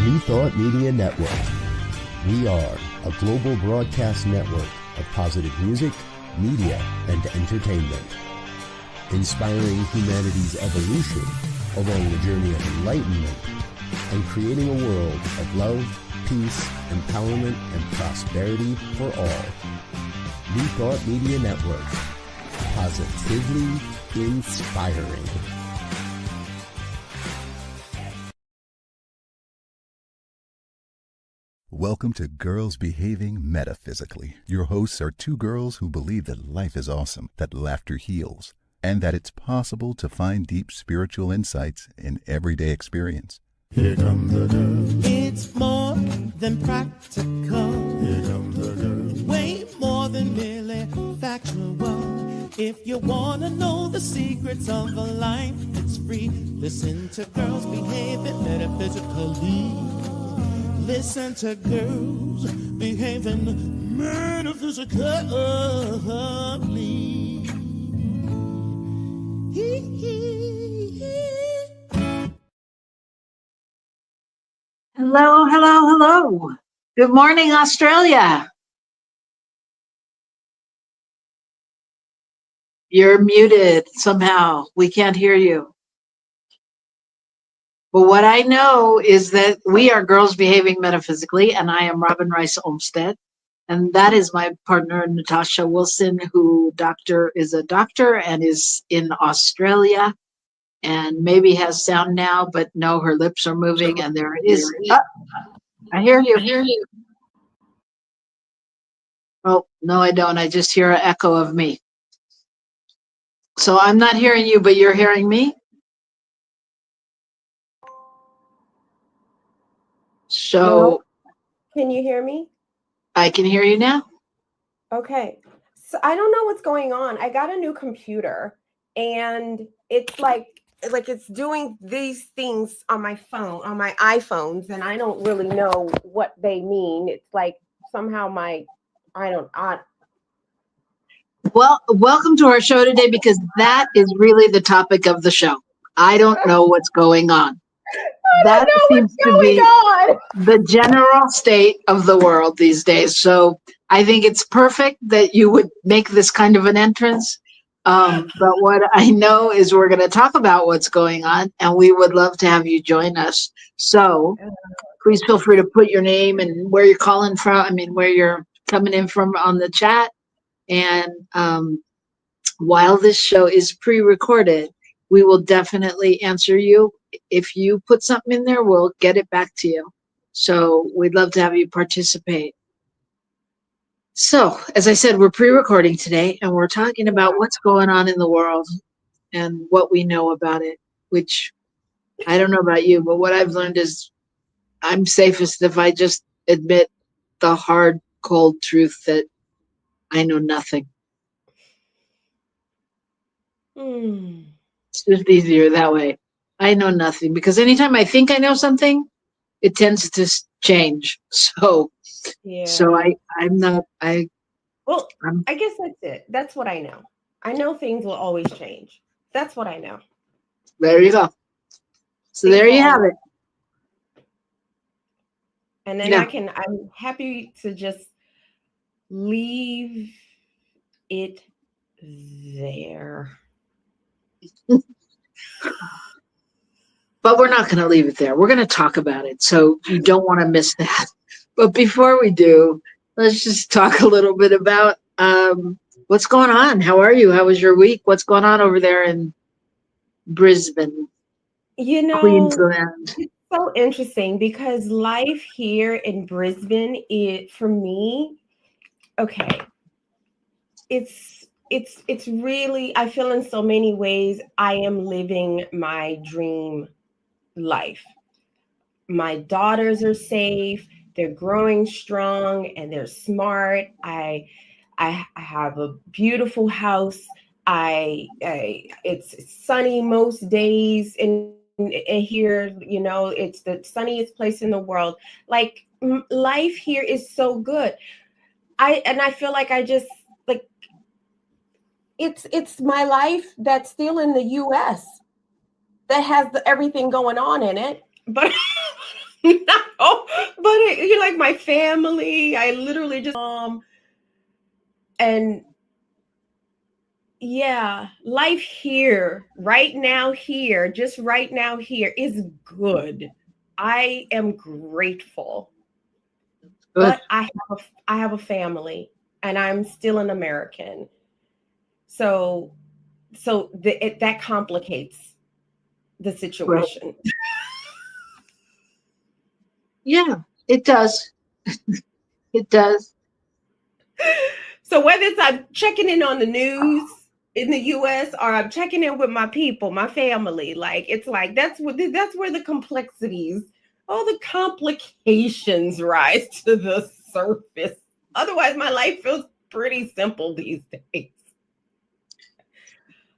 New Thought Media Network. We are a global broadcast network of positive music, media, and entertainment, inspiring humanity's evolution along the journey of enlightenment and creating a world of love, peace, empowerment, and prosperity for all. New Thought Media Network. Positively inspiring. Welcome to Girls Behaving Metaphysically. Your hosts are two girls who believe that life is awesome, that laughter heals, and that it's possible to find deep spiritual insights in everyday experience. Here come the girls. It's more than practical. Here come the girls. Way more than merely factual. If you want to know the secrets of a life that's free, listen to Girls Behaving Metaphysically. Listen to Girls Behaving Metaphysically. Hello, hello, hello. Good morning, Australia. You're muted somehow. We can't hear you. But what I know is that we are Girls Behaving Metaphysically, and I am Robyn Rice Olmsted. And that is my partner, Natasha Wilson, who is a doctor and is in Australia and maybe has sound now, but no, her lips are moving and there is... I hear you. Oh, no, I don't. I just hear an echo of me. So I'm not hearing you, but you're hearing me? So Hello? Can you hear me? I can hear you now. Okay. So I don't know what's going on. I got a new computer and it's like it's doing these things on my phone, on my iPhones, and I don't really know what they mean. It's like somehow Well, welcome to our show today, because that is really the topic of the show. I don't know what's going on. That seems to be the general state of the world these days. So I think it's perfect that you would make this kind of an entrance. But what I know is we're going to talk about what's going on, and we would love to have you join us. So please feel free to put your name and where you're calling from, where you're coming in from on the chat. And while this show is pre-recorded, we will definitely answer you. If you put something in there, we'll get it back to you. So we'd love to have you participate. So, as I said, we're pre-recording today, and we're talking about what's going on in the world and what we know about it, which I don't know about you, but what I've learned is I'm safest if I just admit the hard, cold truth that I know nothing. It's just easier that way. I know nothing, because anytime I think I know something, it tends to change. So, yeah. So I guess that's it. That's what I know. I know things will always change. That's what I know. There you go. So there you have it. And then I'm happy to just leave it there. But we're not going to leave it there. We're going to talk about it. So you don't want to miss that. But before we do, let's just talk a little bit about what's going on. How are you? How was your week? What's going on over there in Brisbane, Queensland? It's so interesting because life here in Brisbane, for me, okay, it's really, I feel in so many ways I am living my dream life. My daughters are safe, they're growing strong, and they're smart. I have a beautiful house. It's sunny most days in here, it's the sunniest place in the world. Like life here is so good. I feel like I just like it's my life that's still in the US that has everything going on in it, but No, but you're like my family. I literally just and yeah, life here, right now, here, just right now, here is good. I am grateful, Good. but I have a family, and I'm still an American. So that complicates the Right. situation. Yeah, it does. It does. So whether it's I'm checking in on the news in the US or I'm checking in with my people, my family, like it's like that's where the complexities, all the complications rise to the surface. Otherwise, my life feels pretty simple these days.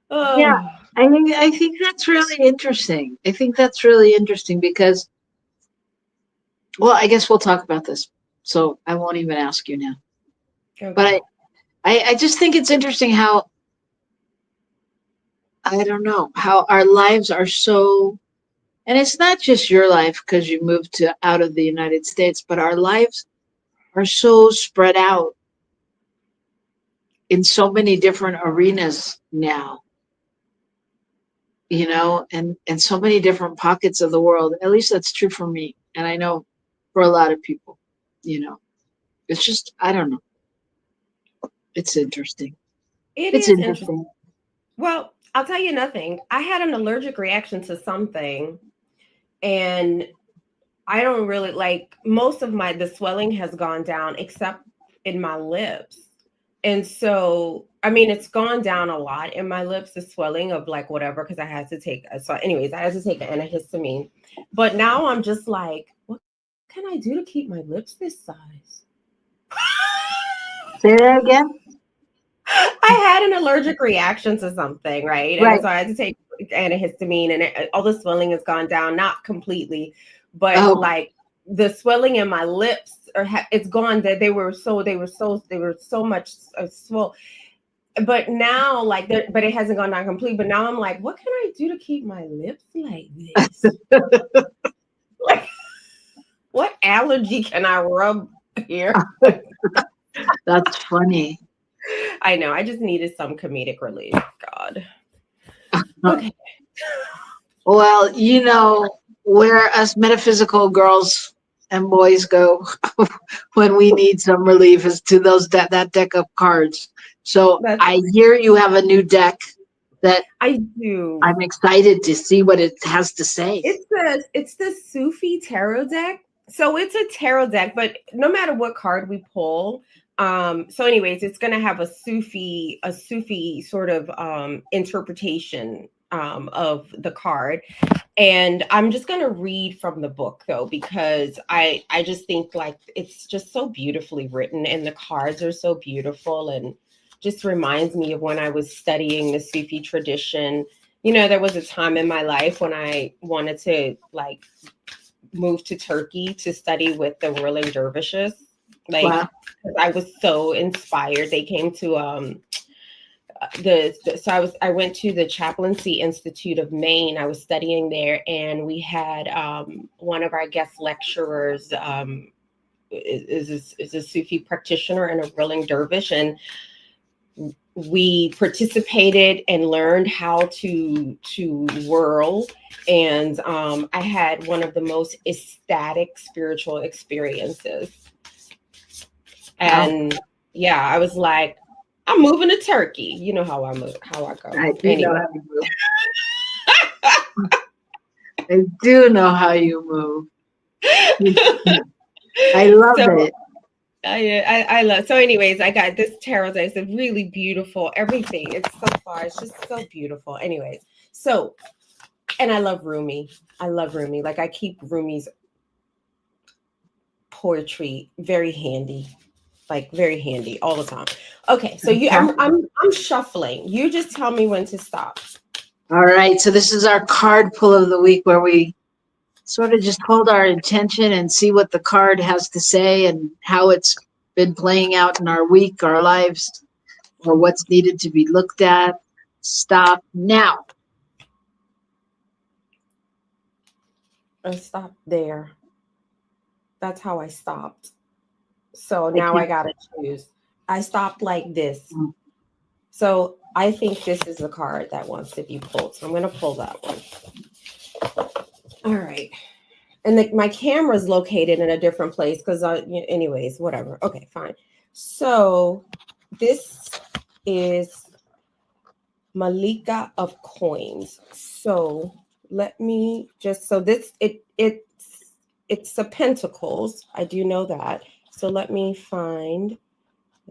Yeah, Oh, I think that's really interesting. I think that's really interesting because, well, I guess we'll talk about this. So I won't even ask you now. But okay. I just think it's interesting how, I don't know, how our lives are so, and it's not just your life because you moved to out of the United States, but our lives are so spread out in so many different arenas now, and so many different pockets of the world. At least that's true for me. And I know for a lot of people, you know, it's just, I don't know. It's interesting. It It's is interesting. interesting. Well, I'll tell you nothing. I had an allergic reaction to something, and I don't really like most of the swelling has gone down except in my lips. And so, I mean, it's gone down a lot in my lips, the swelling of like whatever, because I had to take, so anyways, I had to take an antihistamine. But now I'm just like, what can I do to keep my lips this size? Say that again. I had an allergic reaction to something, right? Right. And so I had to take antihistamine, and all the swelling has gone down, not completely, but Oh, like the swelling in my lips it's gone. That they were so much swole. But now, like, but it hasn't gone down complete. But now I'm like, what can I do to keep my lips like this? Like, what allergy can I rub here? that's funny. I know. I just needed some comedic relief. God. Okay. Well, where us metaphysical girls and boys go when we need some relief is to that deck of cards. So I hear you have a new deck that I do. I'm excited to see what it has to say. It's the Sufi tarot deck. So it's a tarot deck, but no matter what card we pull, so anyways, it's going to have a Sufi sort of interpretation of the card. And I'm just going to read from the book though, because I just think like it's just so beautifully written and the cards are so beautiful and just reminds me of when I was studying the Sufi tradition. There was a time in my life when I wanted to like move to Turkey to study with the whirling dervishes. Like, Wow. I was so inspired. They came to I went to the Chaplaincy Institute of Maine. I was studying there, and we had one of our guest lecturers is a Sufi practitioner and a whirling dervish, and we participated and learned how to whirl. And I had one of the most ecstatic spiritual experiences. And yeah, I was like, I'm moving to Turkey. You know how I go. I do know how you move. I do know how you move. I love it. I love. So anyways, I got this tarot deck. It's really beautiful. Everything. It's so far. It's just so beautiful. Anyways, so, and I love Rumi. Like I keep Rumi's poetry very handy. Like very handy all the time. Okay, so I'm shuffling. You just tell me when to stop. All right. So this is our card pull of the week where we sort of just hold our attention and see what the card has to say and how it's been playing out in our week, our lives, or what's needed to be looked at. Stop now. Stop there. That's how I stopped. So now I gotta choose. I stopped like this. So I think this is the card that wants to be pulled. So I'm gonna pull that one. All right. And my camera's located in a different place because anyways, whatever. Okay, fine. So this is Malika of Coins. So let me just, so this, it's a Pentacles. I do know that. So let me find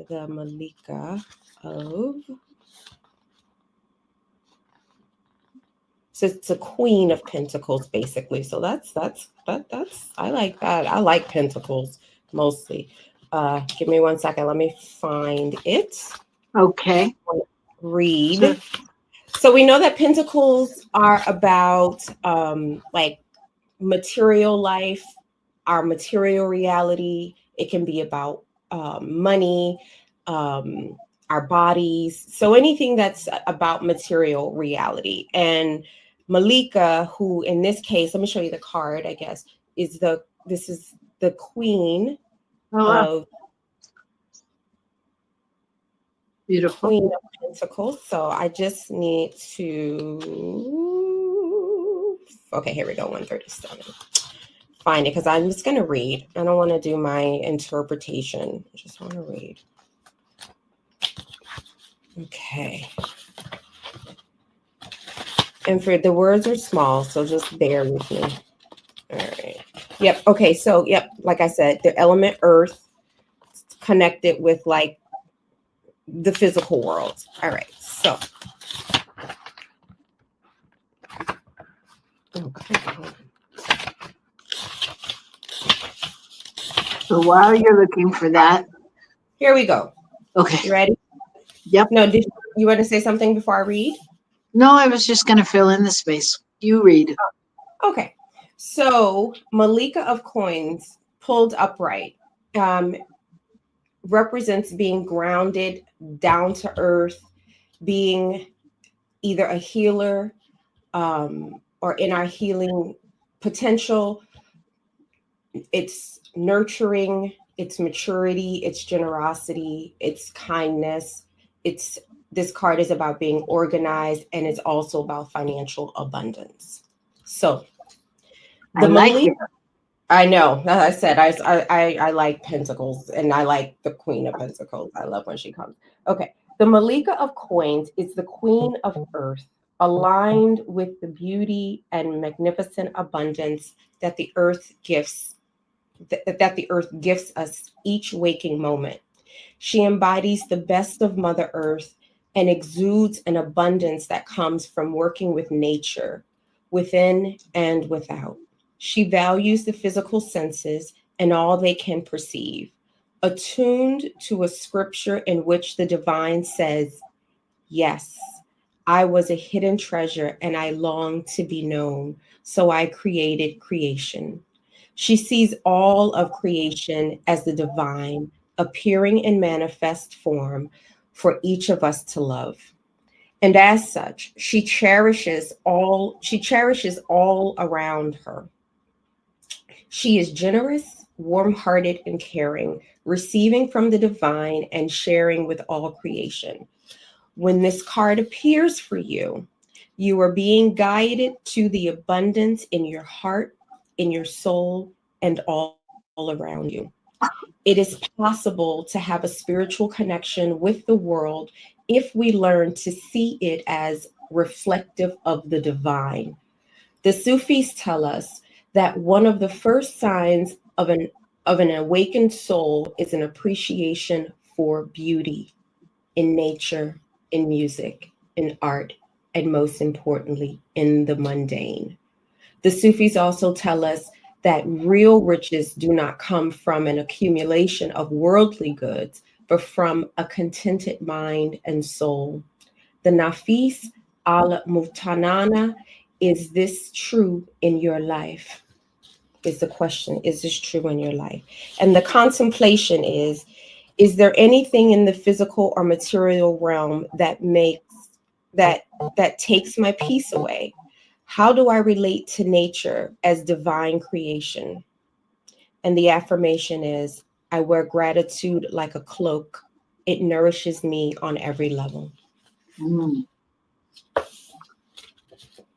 the Malika of, so it's a Queen of Pentacles, basically. So that's I like that. I like Pentacles mostly. Give me 1 second. Let me find it. Okay. Read. Sure. So we know that Pentacles are about like material life, our material reality. It can be about money, our bodies. So anything that's about material reality. And Malika, who in this case, let me show you the card, I guess, this is the Queen of beautiful. Queen of Pentacles. So I just need to, okay, here we go, 137. Find it, because I'm just going to read. I don't want to do my interpretation. I just want to read. Okay. And for the words are small, so just bear with me. All right. Yep. Okay. So, yep. Like I said, the element earth connected with like the physical world. All right. So. Okay. So while you're looking for that. Here we go. Okay. You ready? Yep. No, did you want to say something before I read? No, I was just going to fill in the space. You read. Okay. So Malika of Coins pulled upright represents being grounded, down to earth, being either a healer or in our healing potential. It's nurturing, it's maturity, it's generosity, it's kindness. This card is about being organized, and it's also about financial abundance. So I like it. I know. As I said, I like Pentacles, and I like the Queen of Pentacles. I love when she comes. Okay. The Malika of Coins is the Queen of Earth, aligned with the beauty and magnificent abundance that the earth gifts, that the earth gifts us each waking moment. She embodies the best of Mother Earth and exudes an abundance that comes from working with nature, within and without. She values the physical senses and all they can perceive, attuned to a scripture in which the divine says, "Yes, I was a hidden treasure and I longed to be known, so I created creation." She sees all of creation as the divine, appearing in manifest form for each of us to love. And as such, she cherishes all around her. She is generous, warm-hearted, and caring, receiving from the divine and sharing with all creation. When this card appears for you, you are being guided to the abundance in your heart, in your soul, and all around you. It is possible to have a spiritual connection with the world if we learn to see it as reflective of the divine. The Sufis tell us that one of the first signs of an awakened soul is an appreciation for beauty in nature, in music, in art, and most importantly, in the mundane. The Sufis also tell us that real riches do not come from an accumulation of worldly goods, but from a contented mind and soul. The Nafis al-Mutanana, is this true in your life? Is the question, is this true in your life? And the contemplation is there anything in the physical or material realm that takes my peace away? How do I relate to nature as divine creation? And the affirmation is, I wear gratitude like a cloak. It nourishes me on every level. Mm.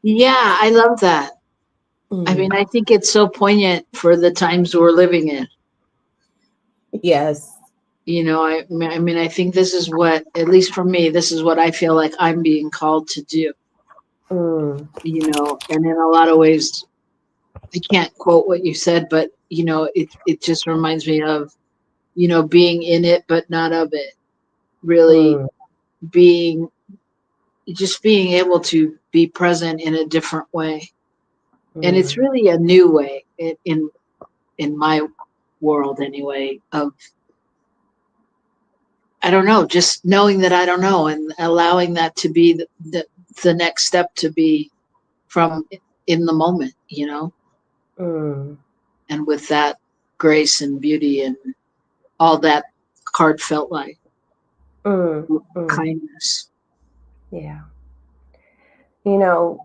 Yeah, I love that. I mean, I think it's so poignant for the times we're living in. Yes. You know, I mean, I think this is what, at least for me, this is what I feel like I'm being called to do. You know, and in a lot of ways, I can't quote what you said, but you know, it just reminds me of, you know, being in it but not of it. Really being able to be present in a different way. And it's really a new way in my world anyway, of I don't know, just knowing that I don't know and allowing that to be the next step, to be from in the moment, you know, and with that grace and beauty and all that card felt like kindness. Yeah. You know,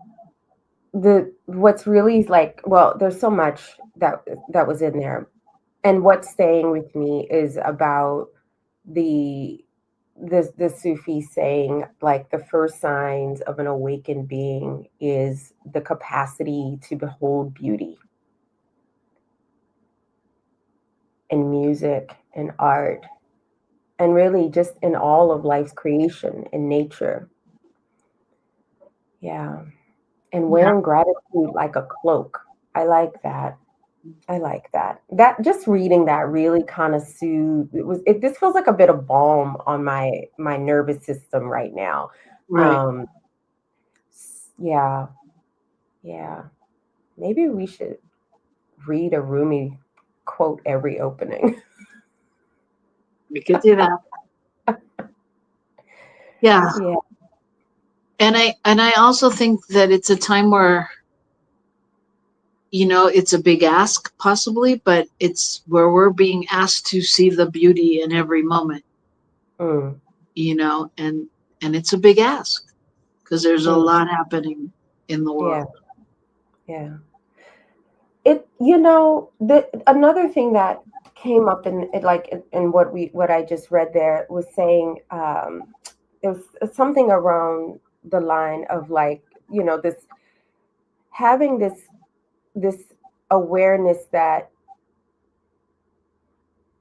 what's really like, well, there's so much that was in there. And what's staying with me is about the Sufi saying, like, the first signs of an awakened being is the capacity to behold beauty in music and art, and really just in all of life's creation in nature. Yeah. And wearing gratitude like a cloak. I like that. I like that. That, just reading that really kind of soothed. This feels like a bit of balm on my nervous system right now. Right. Yeah. Yeah. Maybe we should read a Rumi quote every opening. We could do that. Yeah. Yeah. And I also think that it's a time where, you know, it's a big ask possibly, but it's where we're being asked to see the beauty in every moment, you know, and it's a big ask because there's a lot happening in the world. Yeah. You know, another thing that came up in what I just read there was saying, it was something around the line of, like, you know, this having this awareness that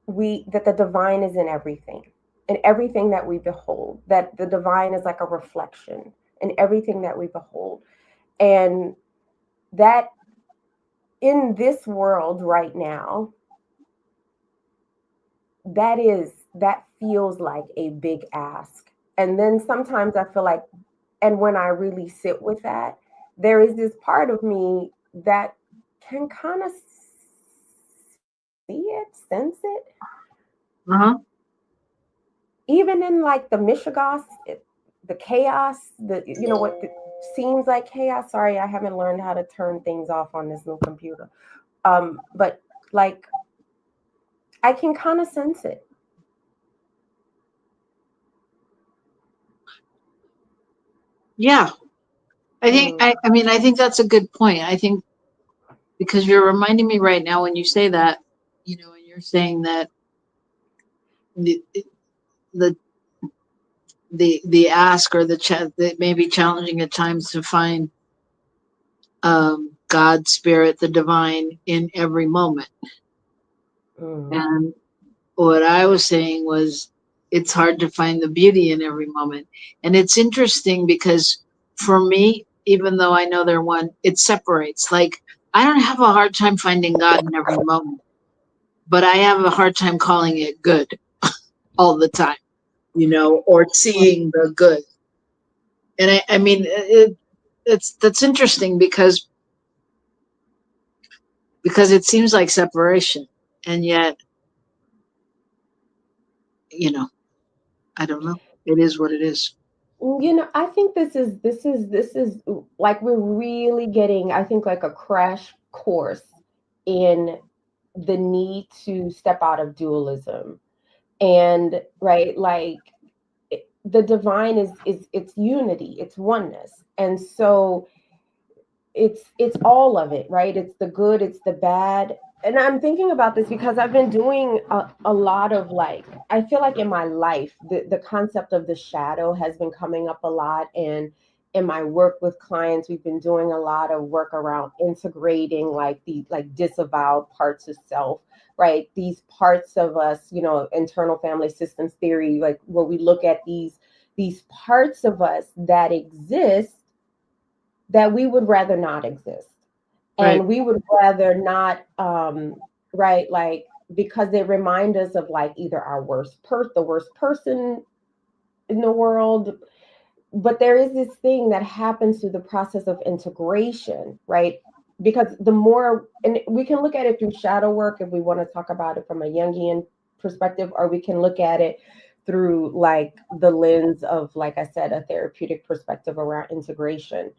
the divine is in everything that we behold, that the divine is like a reflection in everything that we behold, and that in this world right now, that feels like a big ask. And then sometimes I feel like, and when I really sit with that, there is this part of me that can kind of see it, sense it. Even in, like, the mishigas, the chaos, you know, what seems like chaos. Sorry, I haven't learned how to turn things off on this new computer. But, like, I can kind of sense it. Yeah. I think, I mean, I think that's a good point. I think because you're reminding me right now when you say that, you know, and you're saying that the ask or that may be challenging at times to find God, spirit, the divine in every moment. And what I was saying was, it's hard to find the beauty in every moment. And it's interesting because for me, even though I know they're one, it separates. Like, I don't have a hard time finding God in every moment, but I have a hard time calling it good all the time, you know, or seeing the good. And I mean, that's interesting because it seems like separation, and yet, you know, I don't know. It is what it is. You know, I think this is like, we're really getting, I think, like a crash course in the need to step out of dualism. And right, like, the divine is it's unity, it's oneness. And so it's all of it, right? It's the good, it's the bad, and I'm thinking about this because I've been doing a lot of like, I feel like in my life, the concept of the shadow has been coming up a lot. And in my work with clients, we've been doing a lot of work around integrating like the like disavowed parts of self, right? These parts of us, you know, internal family systems theory, like where we look at these parts of us that exist that we would rather not exist. Right. And we would rather not, right, like, because they remind us of like either our the worst person in the world. But there is this thing that happens through the process of integration, right? Because the more, and we can look at it through shadow work if we want to talk about it from a Jungian perspective, or we can look at it through like the lens of, like I said, a therapeutic perspective around integration.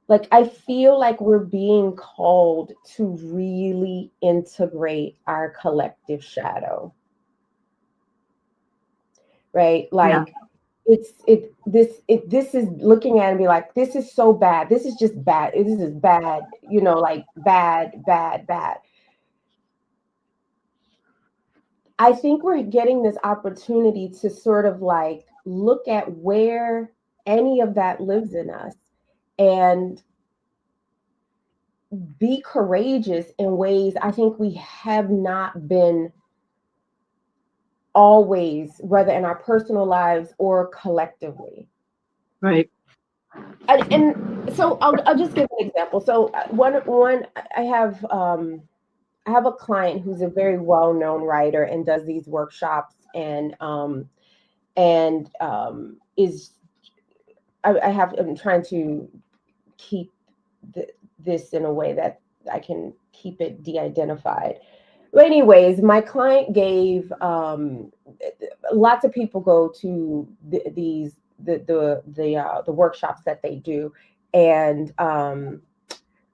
Like, I feel like we're being called to really integrate our collective shadow, right? Yeah. Like, this is looking at it and be like, this is so bad. This is just bad. This is bad, you know, like bad, bad, bad. I think we're getting this opportunity to sort of like look at where any of that lives in us and be courageous in ways I think we have not been always, whether in our personal lives or collectively. Right. And so I'll just give an example. So one I have a client who's a very well-known writer and does these workshops and is I'm trying to keep this in a way that I can keep it de-identified. But anyways, my client gave lots of people go to the workshops that they do, and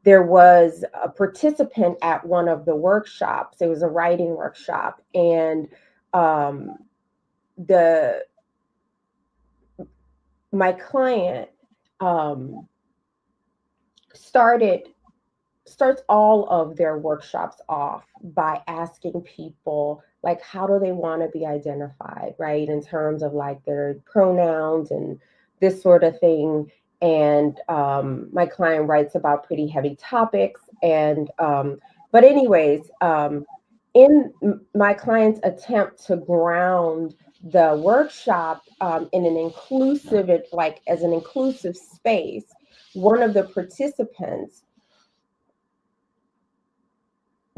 there was a participant at one of the workshops. It was a writing workshop, and the my client um, starts all of their workshops off by asking people like, how do they want to be identified, right, in terms of like their pronouns and this sort of thing. And my client writes about pretty heavy topics, and but anyways, in my client's attempt to ground the workshop in an inclusive, like as an inclusive space, one of the participants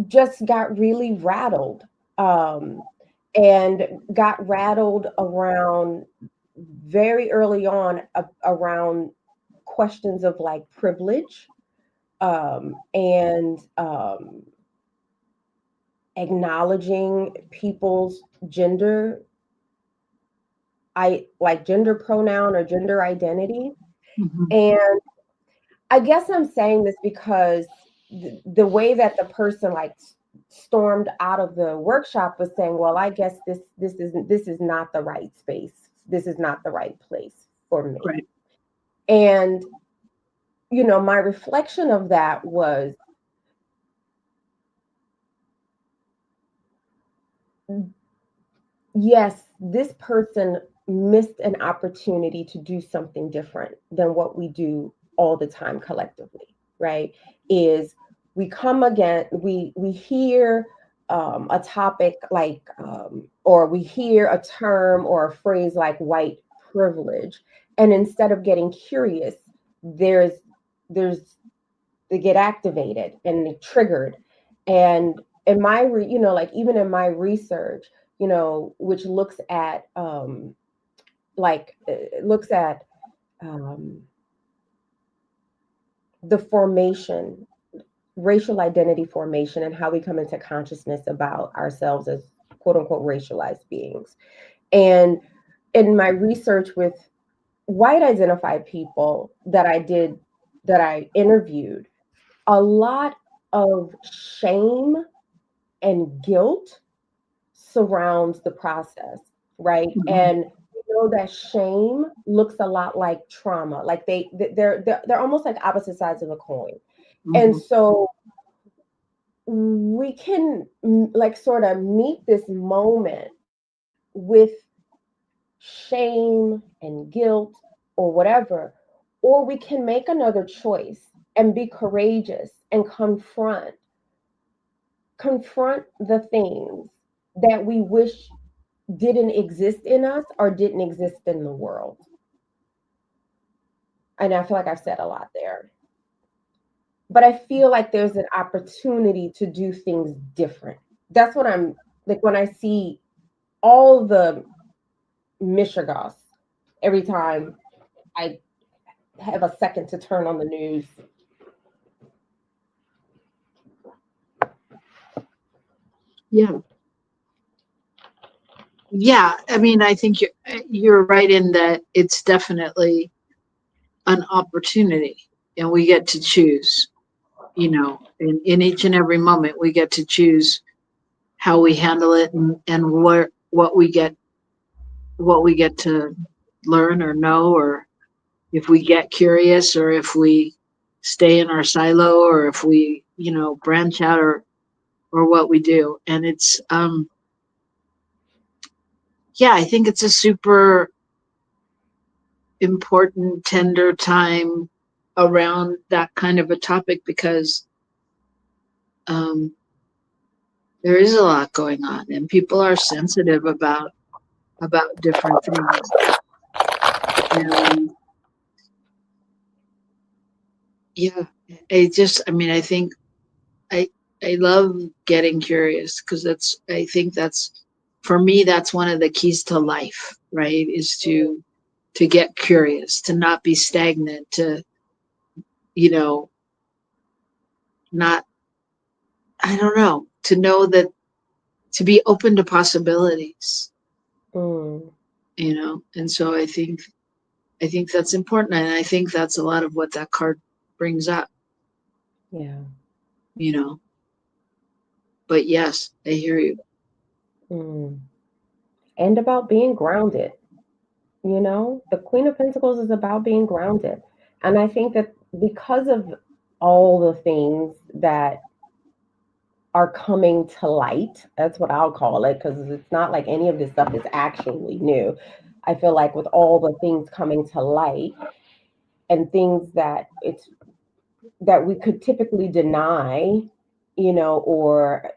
just got really rattled, um, and got rattled around very early on around questions of like privilege, and acknowledging people's gender, gender pronoun or gender identity. Mhm. And I guess I'm saying this because the way that the person like stormed out of the workshop was saying, well, I guess this is not the right space. This is not the right place for me. Right. And you know, my reflection of that was, yes, this person missed an opportunity to do something different than what we do all the time collectively, right? Is we come again, we hear a topic like, or we hear a term or a phrase like white privilege, and instead of getting curious, there's they get activated and triggered. And in my you know, like even in my research, you know, which looks at it looks at um, the formation, racial identity formation, and how we come into consciousness about ourselves as quote unquote racialized beings. And in my research with white identified people that I interviewed, a lot of shame and guilt surrounds the process, right? Mhm. And you know that shame looks a lot like trauma. Like they're almost like opposite sides of the coin. And Mhm. so we can like sort of meet this moment with shame and guilt or whatever, or we can make another choice and be courageous and confront the things that we wish didn't exist in us or didn't exist in the world. And I feel like I've said a lot there. But I feel like there's an opportunity to do things different. That's what I'm like when I see all the mishegas every time I have a second to turn on the news. Yeah. Yeah, I mean, I think you're right in that it's definitely an opportunity, and we get to choose. You know, in each and every moment, we get to choose how we handle it and what we get to learn or know, or if we get curious, or if we stay in our silo, or if we branch out, or what we do. And it's yeah, I think it's a super important, tender time around that kind of a topic, because there is a lot going on, and people are sensitive about different things. And yeah, I mean, I think I love getting curious, because I think that's, for me, that's one of the keys to life, right? Is to get curious, to not be stagnant, to not, I don't know, to know that, to be open to possibilities. And so I think that's important, and I think that's a lot of what that card brings up. Yeah. But yes, I hear you. And about being grounded. The Queen of Pentacles is about being grounded. And I think that because of all the things that are coming to light, that's what I'll call it, because it's not like any of this stuff is actually new. I feel like with all the things coming to light and things that we could typically deny, or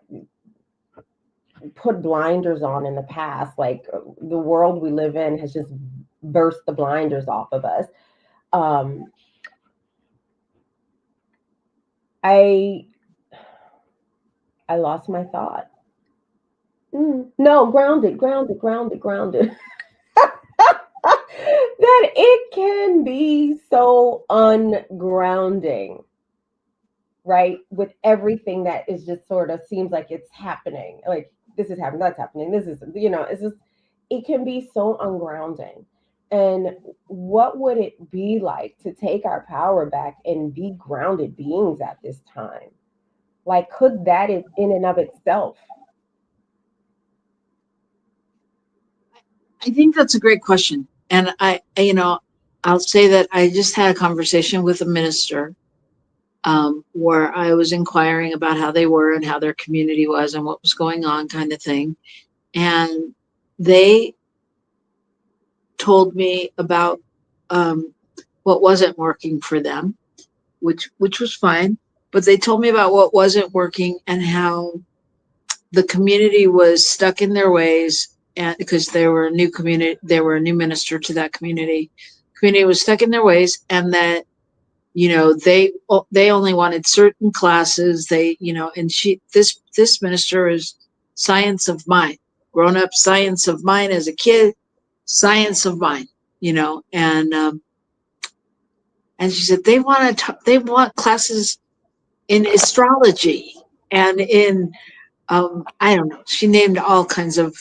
put blinders on in the past, like the world we live in has just burst the blinders off of us. I lost my thought. No, grounded. That it can be so ungrounding, right? With everything that is just sort of seems like it's happening. Like this is happening, that's happening, this is, it's just, it can be so ungrounding. And what would it be like to take our power back and be grounded beings at this time? Like, could that in and of itself? I think that's a great question. And I'll say that I just had a conversation with a minister, where I was inquiring about how they were and how their community was and what was going on, kind of thing. And they told me about what wasn't working for them, which was fine. But they told me about what wasn't working and how the community was stuck in their ways, and because they were a new community, they were a new minister to that community. Community was stuck in their ways, and that they only wanted certain classes. And this minister is science of mind, grown up science of mind as a kid, science of mind, and she said they want classes in astrology and in I don't know. She named all kinds of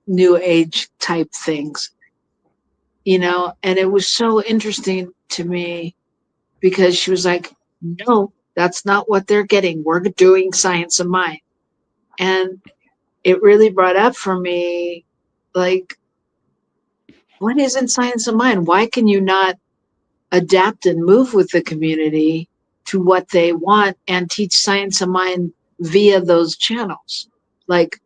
new age type things, and it was so interesting to me, because she was like, no, that's not what they're getting. We're doing science of mind. And it really brought up for me, like, what isn't science of mind? Why can you not adapt and move with the community to what they want and teach science of mind via those channels. Like,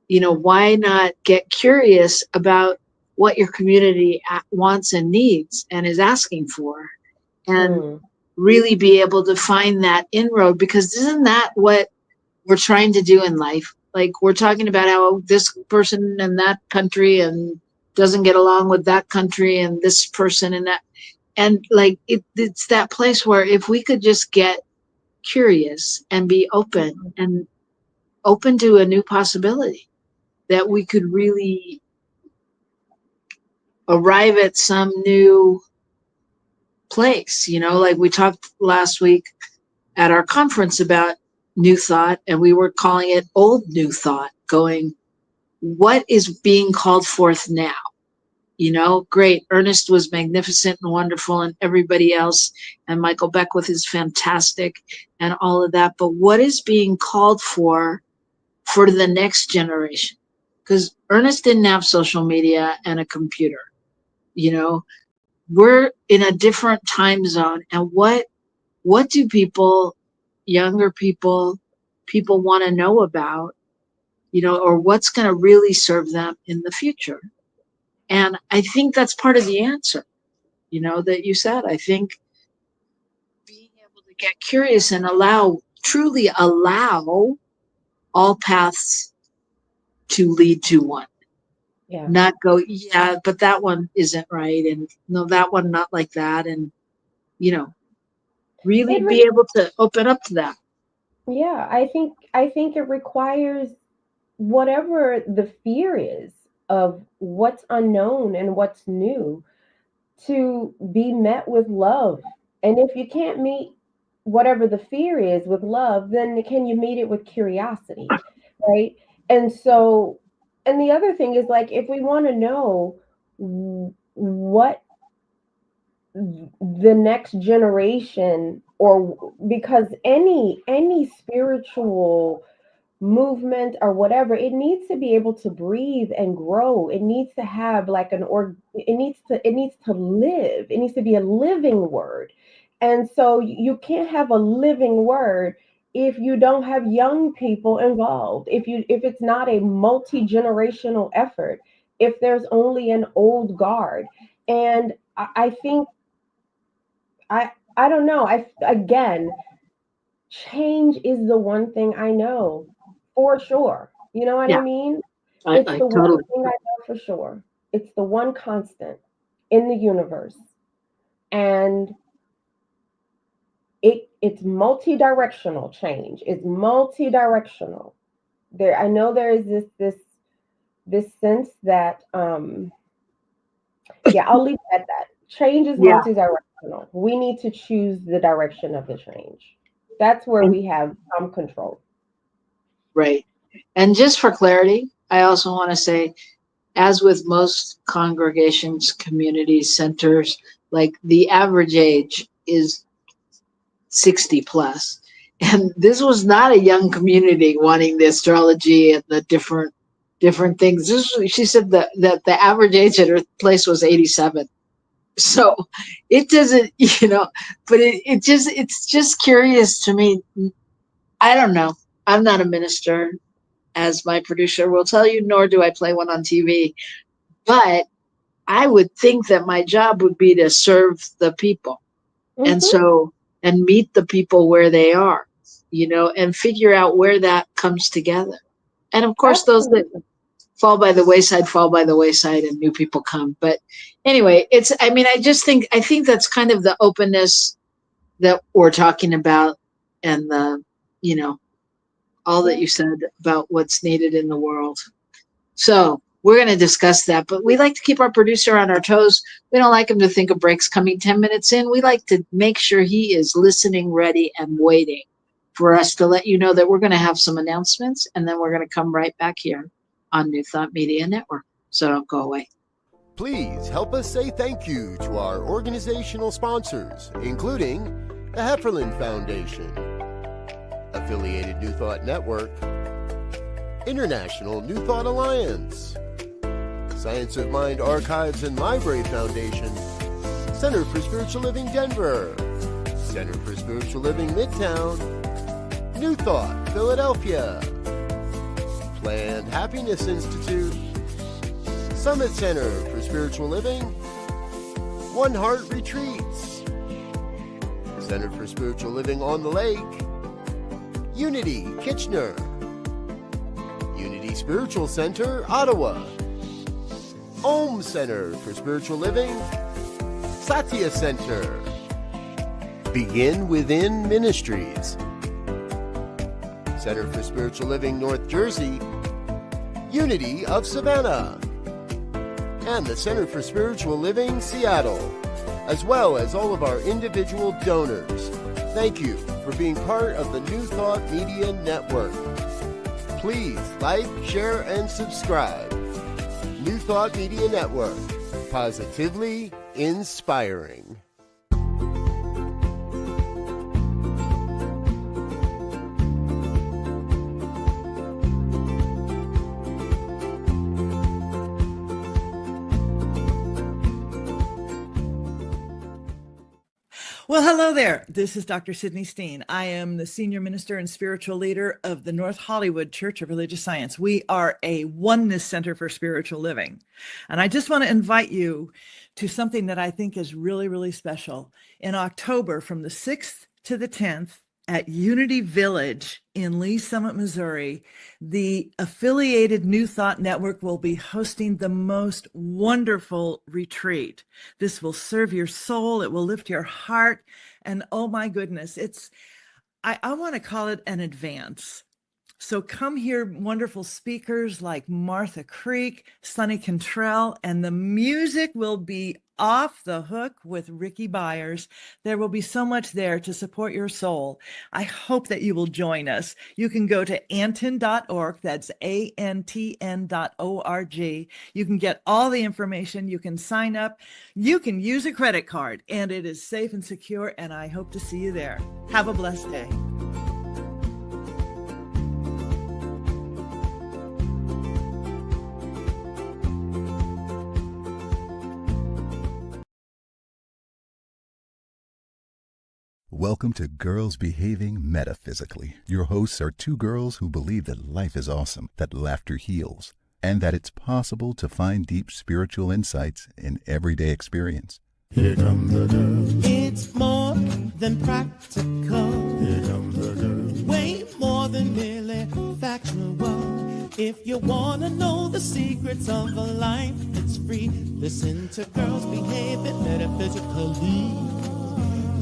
why not get curious about what your community wants and needs and is asking for, and really be able to find that inroad? Because isn't that what we're trying to do in life? Like, we're talking about how this person in that country and doesn't get along with that country and this person and that. And like, it's that place where if we could just get curious and be open and open to a new possibility, that we could really arrive at some new place. Like we talked last week at our conference about new thought, and we were calling it old new thought, going, what is being called forth now? Great. Ernest was magnificent and wonderful, and everybody else, and Michael Beckwith is fantastic and all of that. But what is being called for the next generation? Because Ernest didn't have social media and a computer. We're in a different time zone. And what do people, younger people want to know about, or what's going to really serve them in the future? And I think that's part of the answer, that you said. I think being able to get curious and truly allow all paths to lead to one. Yeah. Not go, yeah, but that one isn't right. And no, that one, not like that. And, really be able to open up to that. Yeah, I think it requires whatever the fear is of what's unknown and what's new to be met with love. And if you can't meet whatever the fear is with love, then can you meet it with curiosity, right? And so, and the other thing is, like, if we want to know what the next generation, or because any spiritual movement or whatever, it needs to be able to breathe and grow. It needs to have like it needs to live. It needs to be a living word. And so you can't have a living word if you don't have young people involved, if it's not a multi-generational effort, if there's only an old guard. And I think I don't know. Again, change is the one thing I know for sure. You know what I mean? It's the totally. One thing I know for sure. It's the one constant in the universe. And it's multi-directional change. It's multi-directional. I know there is this sense that I'll leave it at that. Change is multi-directional. We need to choose the direction of the change. That's where we have some control. Right. And just for clarity, I also want to say, as with most congregations, communities, centers, like the average age is 60 plus. And this was not a young community wanting the astrology and the different things. She said that the average age at her place was 87. So it doesn't, but it's just curious to me. I don't know. I'm not a minister, as my producer will tell you, nor do I play one on TV. But I would think that my job would be to serve the people. Mm-hmm. And meet the people where they are, and figure out where that comes together. And of course, Absolutely. Those that fall by the wayside and new people come. But anyway, I think that's kind of the openness that we're talking about, and the, all that you said about what's needed in the world. So we're going to discuss that, but we like to keep our producer on our toes. We don't like him to think of breaks coming 10 minutes in. We like to make sure he is listening, ready, and waiting for us to let you know that we're going to have some announcements, and then we're going to come right back here on New Thought Media Network. So don't go away. Please help us say thank you to our organizational sponsors, including the Hefferland Foundation, Affiliated New Thought Network, International New Thought Alliance, Science of Mind Archives and Library Foundation, Center for Spiritual Living Denver, Center for Spiritual Living Midtown, New Thought, Philadelphia. Planned Happiness Institute. Summit Center for Spiritual Living. One Heart Retreats. Center for Spiritual Living on the Lake. Unity, Kitchener. Unity Spiritual Center, Ottawa. Om Center for Spiritual Living. Satya Center. Begin Within Ministries. Center for Spiritual Living, North Jersey. Unity of Savannah. And the Center for Spiritual Living, Seattle, as well as all of our individual donors. Thank you for being part of the New Thought Media Network. Please like, share, and subscribe. New Thought Media Network, positively inspiring. Well, hello there. This is Dr. Sydney Steen. I am the Senior Minister and Spiritual Leader of the North Hollywood Church of Religious Science. We are a oneness center for spiritual living. And I just want to invite you to something that I think is really, really special. In October, from the 6th to the 10th, at Unity Village in Lee Summit, Missouri, the affiliated New Thought Network will be hosting the most wonderful retreat. This will serve your soul. It will lift your heart. And oh my goodness, I want to call it an advance. So come hear wonderful speakers like Martha Creek, Sonny Cantrell, and the music will be off the hook with Ricky Byers. There will be so much there to support your soul. I hope that you will join us. You can go to antn.org. That's antn.org. You can get all the information. You can sign up. You can use a credit card, and it is safe and secure, and I hope to see you there. Have a blessed day. Welcome to Girls Behaving Metaphysically. Your hosts are two girls who believe that life is awesome, that laughter heals, and that it's possible to find deep spiritual insights in everyday experience. Here come the girls. It's more than practical. Here come the girls. Way more than merely factual. If you want to know the secrets of a life that's free, listen to Girls Behaving Metaphysically.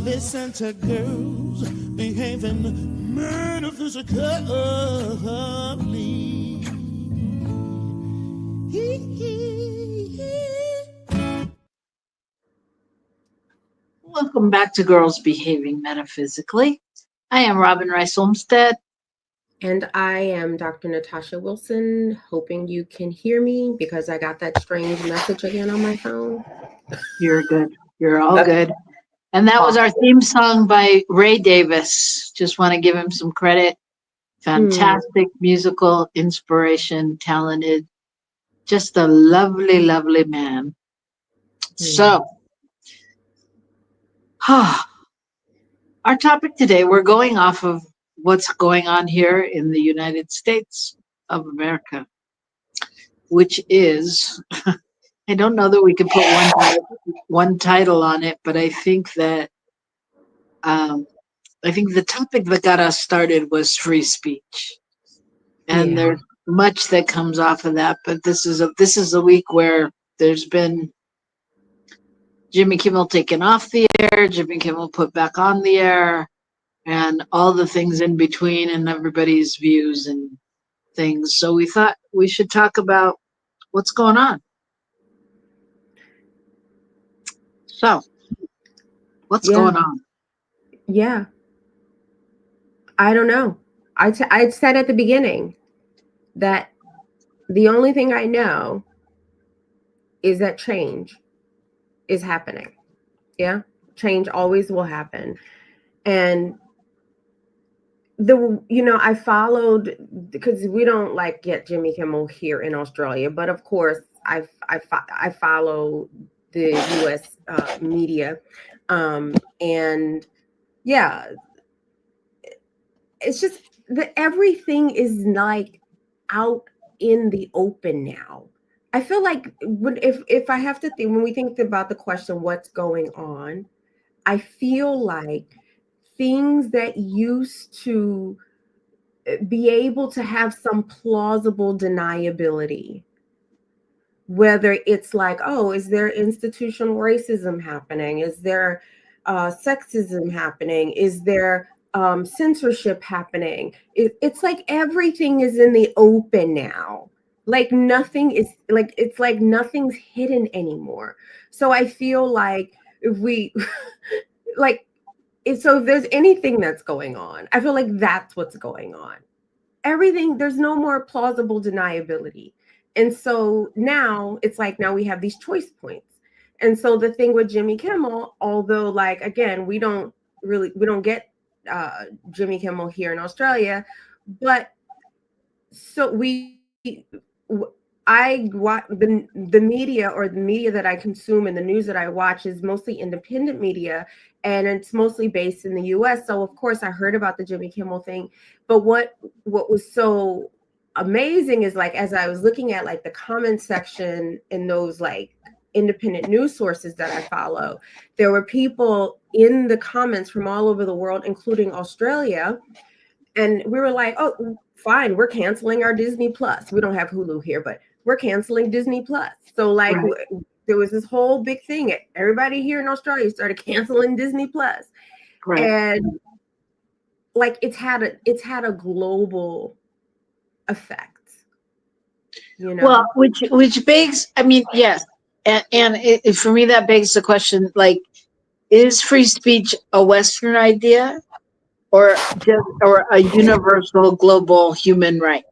Listen to Girls Behaving Metaphysically. Welcome back to Girls Behaving Metaphysically. I am Robyn Rice Olmsted. And I am Dr. Natasha Wilson, hoping you can hear me because I got that strange message again on my phone. You're good. You're all good. And that was our theme song by Ray Davis. Just want to give him some credit. Fantastic musical inspiration, talented, just a lovely, lovely man. So, our topic today, we're going off of what's going on here in the United States of America, which is, I don't know that we can put one title on it, but I think that the topic that got us started was free speech, and there's much that comes off of that. But this is a week where there's been Jimmy Kimmel taken off the air, Jimmy Kimmel put back on the air, and all the things in between, and everybody's views and things. So we thought we should talk about what's going on. So, what's going on? Yeah. I don't know. I said at the beginning that the only thing I know is that change is happening. Yeah. Change always will happen. And I followed, because we don't get Jimmy Kimmel here in Australia, but of course I follow the U.S. Media, and yeah, it's just that everything is like out in the open now. I feel like if I have to think, when we think about the question, what's going on, I feel like things that used to be able to have some plausible deniability, whether it's like, oh, is there institutional racism happening? Is there sexism happening? Is there censorship happening? It's like everything is in the open now. Like nothing is like, it's like nothing's hidden anymore. So I feel like if we like, so if there's anything that's going on, I feel like that's what's going on. Everything, there's no more plausible deniability. And so now it's like, now we have these choice points. And so the thing with Jimmy Kimmel, although like, again, we don't get Jimmy Kimmel here in Australia, but so I watch the media, or the media that I consume and the news that I watch is mostly independent media, and it's mostly based in the US. So of course I heard about the Jimmy Kimmel thing, but what was so amazing is like, as I was looking at like the comment section in those like independent news sources that I follow, there were people in the comments from all over the world, including Australia. And we were like, oh, fine, we're canceling our Disney Plus. We don't have Hulu here, but we're canceling Disney Plus. So like there was this whole big thing. Everybody here in Australia started canceling Disney Plus. Right. And like it's had a global effect. You know? Well, which begs, I mean, yes. And for me, that begs the question, like, is free speech a Western idea or a universal global human right?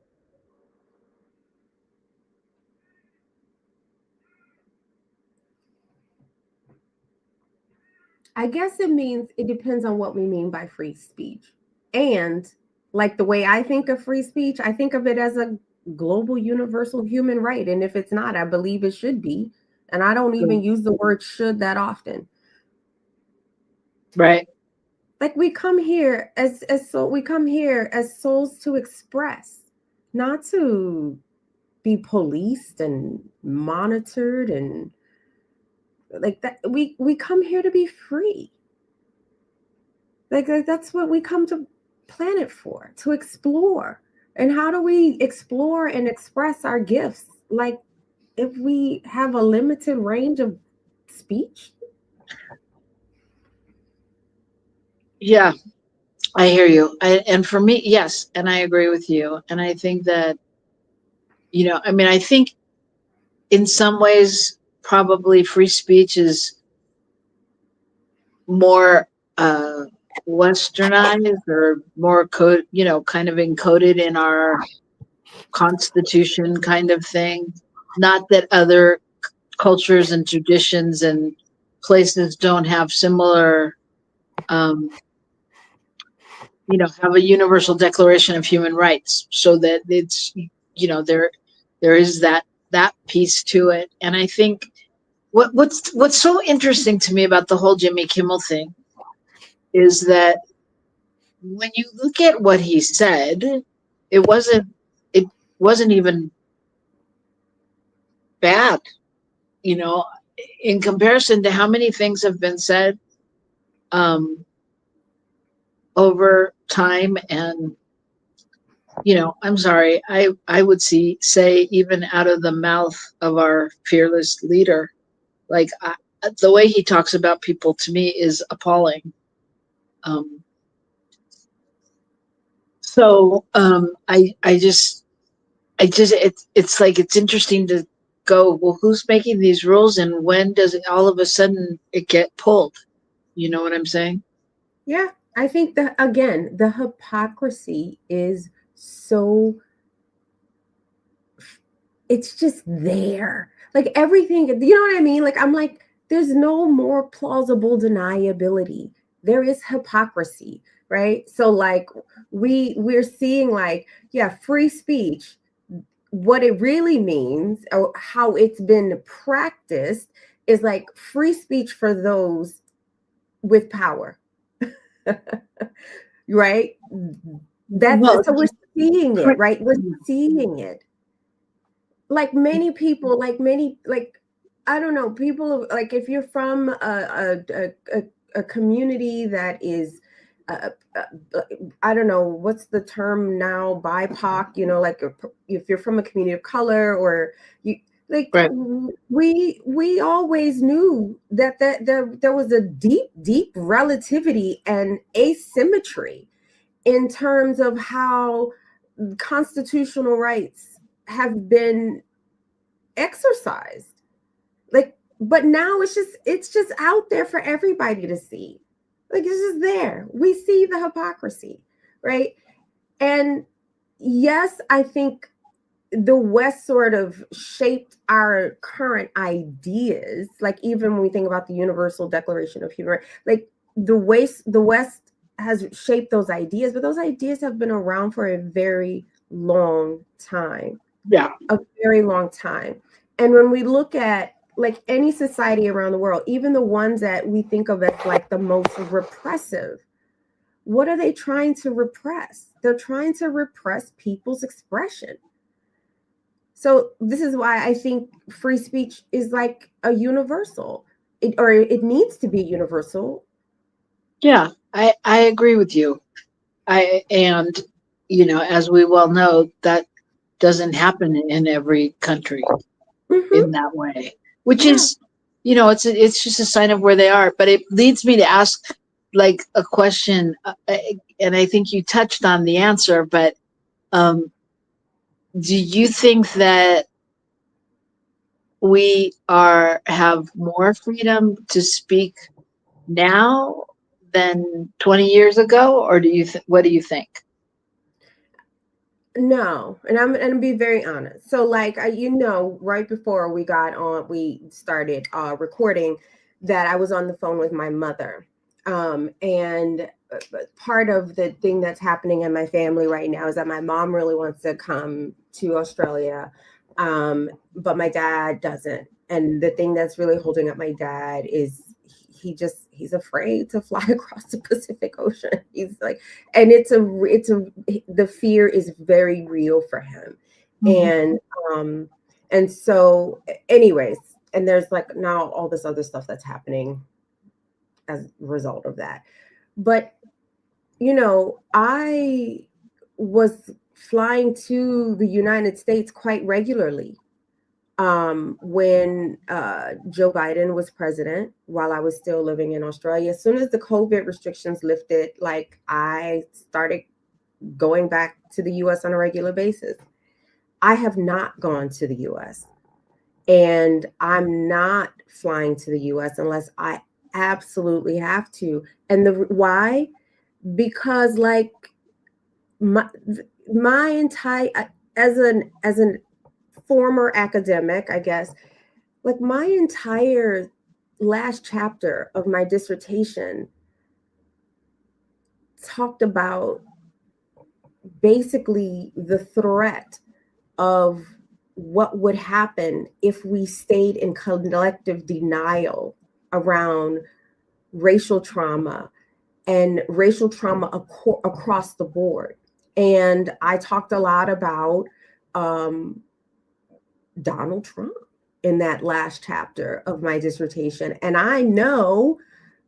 I guess it depends on what we mean by free speech. And like the way I think of free speech, I think of it as a global universal human right. And if it's not, I believe it should be. And I don't even use the word should that often. Right. Like we come here as souls to express, not to be policed and monitored and like that. We come here to be free. Like that's what we come to planet for, to explore. And how do we explore and express our gifts? Like if we have a limited range of speech? Yeah, I hear you. And for me, yes, and I agree with you. And I think that, you know, I mean, I think in some ways, probably free speech is more westernized or more kind of encoded in our constitution kind of thing. Not that other cultures and traditions and places don't have similar, have a universal declaration of human rights, so that it's, there is that piece to it. And I think what's so interesting to me about the whole Jimmy Kimmel thing is that when you look at what he said, it wasn't even bad, in comparison to how many things have been said over time. And I'm sorry, I would say even out of the mouth of our fearless leader, like the way he talks about people to me is appalling. It's like, it's interesting to go, well, who's making these rules and when does it all of a sudden it get pulled? You know what I'm saying? Yeah, I think that, again, the hypocrisy is so, it's just there. Like everything, you know what I mean? Like, I'm like, there's no more plausible deniability. There is hypocrisy, right? So like we're seeing like, yeah, free speech, what it really means or how it's been practiced is like free speech for those with power. Right? So we're seeing it, right? We're seeing it. Like many people, I don't know, people, like if you're from a community that is, I don't know, what's the term now, BIPOC, you know, like if you're from a community of color, or you, like, Right. we always knew that there was a deep relativity and asymmetry in terms of how constitutional rights have been exercised. Like, but now it's just out there for everybody to see. Like, it's just there. We see the hypocrisy, right? And yes, I think the West sort of shaped our current ideas. Like, even when we think about the Universal Declaration of Human Rights, like the West has shaped those ideas, but those ideas have been around for a very long time. Yeah. A very long time. And when we look at like any society around the world, even the ones that we think of as like the most repressive, what are they trying to repress? They're trying to repress people's expression. So this is why I think free speech is like a universal, it needs to be universal. Yeah, I agree with you. And you know, as we well know, that doesn't happen in every country in that way, which is, you know, it's just a sign of where they are. But it leads me to ask like a question, and I think you touched on the answer, but do you think that we have more freedom to speak now than 20 years ago, or what do you think? No, and I'm going to be very honest. So like, you know, right before we started recording, that I was on the phone with my mother. And part of the thing that's happening in my family right now is that my mom really wants to come to Australia, but my dad doesn't. And the thing that's really holding up my dad is he's afraid to fly across the Pacific Ocean. He's like, and the fear is very real for him. And so anyways, and there's like now all this other stuff that's happening as a result of that. But, you know, I was flying to the United States quite regularly when Joe Biden was president, while I was still living in Australia. As soon as the COVID restrictions lifted, like I started going back to the US on a regular basis. I have not gone to the US, and I'm not flying to the US unless I absolutely have to. And why? Because like my entire, as an former academic, I guess, like my entire last chapter of my dissertation talked about basically the threat of what would happen if we stayed in collective denial around racial trauma and racial trauma across the board. And I talked a lot about Donald Trump in that last chapter of my dissertation. And I know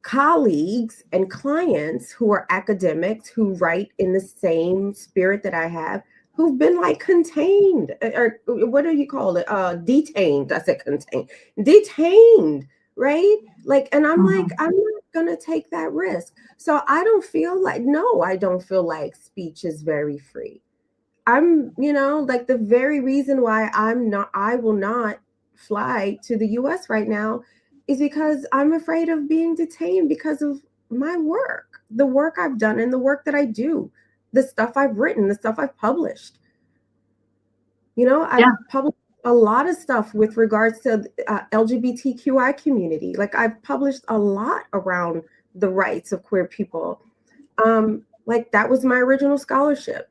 colleagues and clients who are academics who write in the same spirit that I have, who've been like contained, or what do you call it? Detained. I said contained. Detained, right? Like, and I'm like, I'm not gonna take that risk. So I don't feel like speech is very free. I'm, you know, like the very reason why I will not fly to the US right now is because I'm afraid of being detained because of my work, the work I've done and the work that I do, the stuff I've written, the stuff I've published. You know, I've published a lot of stuff with regards to LGBTQI community. Like I've published a lot around the rights of queer people. Like that was my original scholarship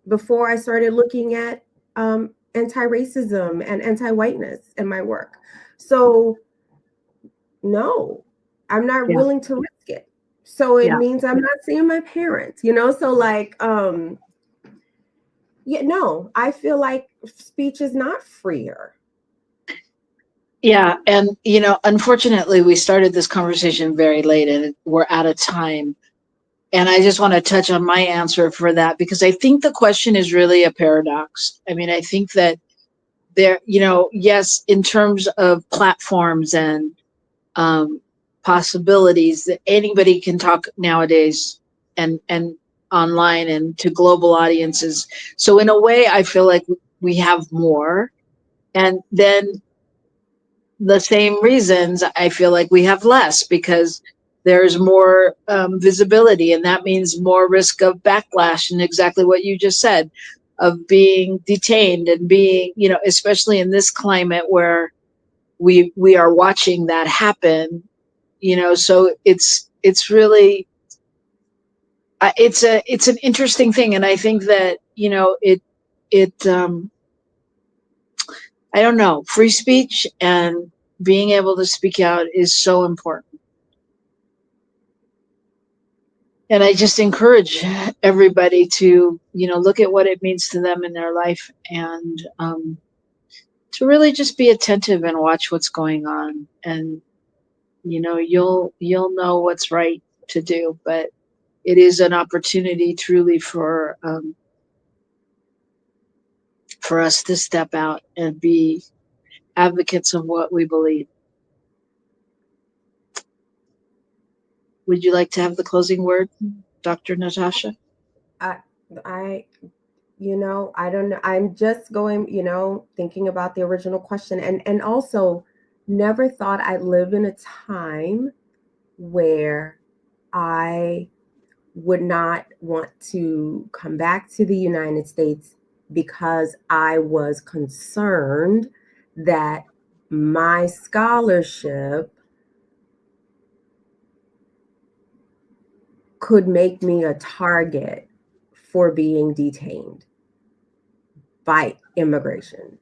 before I started looking at anti-racism and anti-whiteness in my work. So no, I'm not willing to risk it. So it means I'm not seeing my parents, you know? So like, Yeah, no, I feel like speech is not freer. Yeah. And, you know, unfortunately, we started this conversation very late and we're out of time. And I just want to touch on my answer for that, because I think the question is really a paradox. I mean, I think that there, you know, yes, in terms of platforms and possibilities, that anybody can talk nowadays and online and to global audiences. So in a way, I feel like we have more. And then the same reasons, I feel like we have less, because there's more visibility, and that means more risk of backlash, and exactly what you just said, of being detained and being, you know, especially in this climate where we are watching that happen, you know. So it's really it's an interesting thing, and I think that, you know, it I don't know, free speech and being able to speak out is so important. And I just encourage everybody to, you know, look at what it means to them in their life, and to really just be attentive and watch what's going on. And, you know, you'll know what's right to do, but it is an opportunity truly for us to step out and be advocates of what we believe. Would you like to have the closing word, Dr. Natasha? I, you know, I don't know. I'm just going, you know, thinking about the original question, and also never thought I'd live in a time where I would not want to come back to the United States because I was concerned that my scholarship could make me a target for being detained by immigration.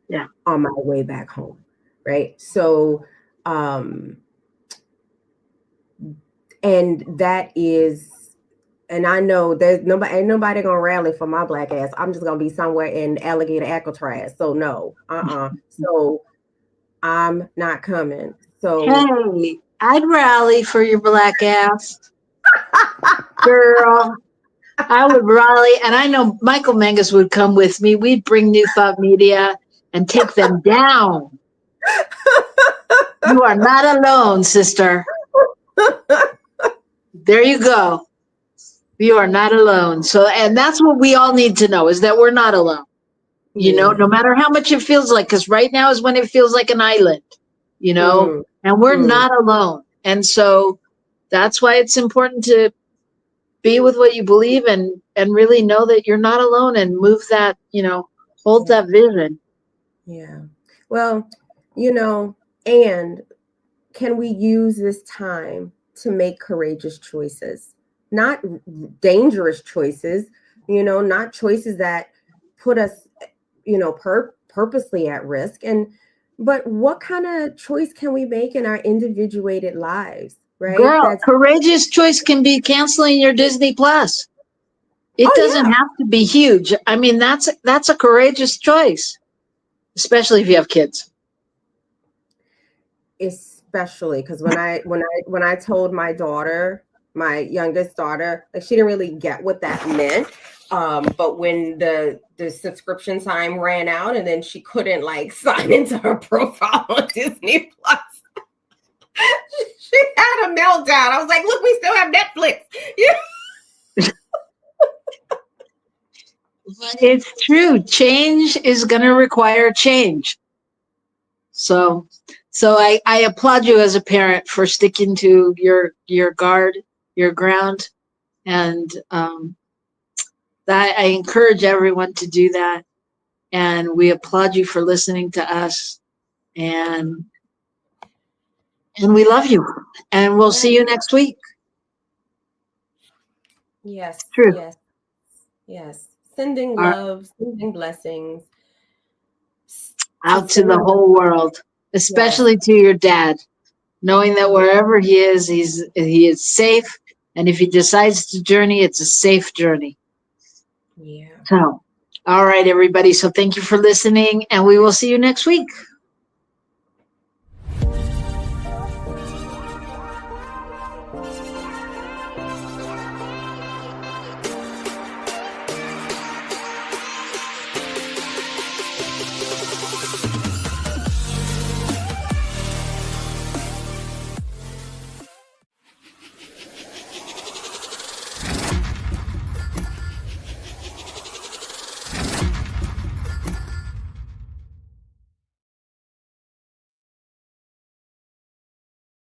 Yeah. On my way back home. Right. So, and that is, and I know there's ain't nobody gonna rally for my black ass. I'm just gonna be somewhere in alligator Alcatraz. So no, So I'm not coming. So hey, I'd rally for your black ass, girl. I would rally, and I know Michael Mangus would come with me. We'd bring New Thought Media and take them down. You are not alone, sister. There you go. You are not alone. So, and that's what we all need to know, is that we're not alone. You know, no matter how much it feels like, because right now is when it feels like an island, you know, and we're not alone. And so that's why it's important to be with what you believe, and really know that you're not alone, and move that, you know, hold that vision. Yeah. Well, you know, and can we use this time to make courageous choices, not dangerous choices, you know, not choices that put us, you know, purposely at risk. But what kind of choice can we make in our individuated lives, right? Girl, courageous choice can be canceling your Disney Plus. It doesn't have to be huge. I mean, that's a courageous choice, especially if you have kids. Especially because when I told my daughter, my youngest daughter, like, she didn't really get what that meant. But when the subscription time ran out, and then she couldn't like sign into her profile on Disney Plus, she had a meltdown. I was like, "Look, we still have Netflix." It's true. Change is going to require change. So I applaud you as a parent for sticking to your ground, and that I encourage everyone to do that. And we applaud you for listening to us, and we love you, and we'll see you next week. Yes. True. Yes. Sending love, sending blessings out to the whole world, especially to your dad, knowing that wherever he is, he is safe. And if he decides to journey, it's a safe journey. Yeah. So All right, everybody. So thank you for listening, and we will see you next week.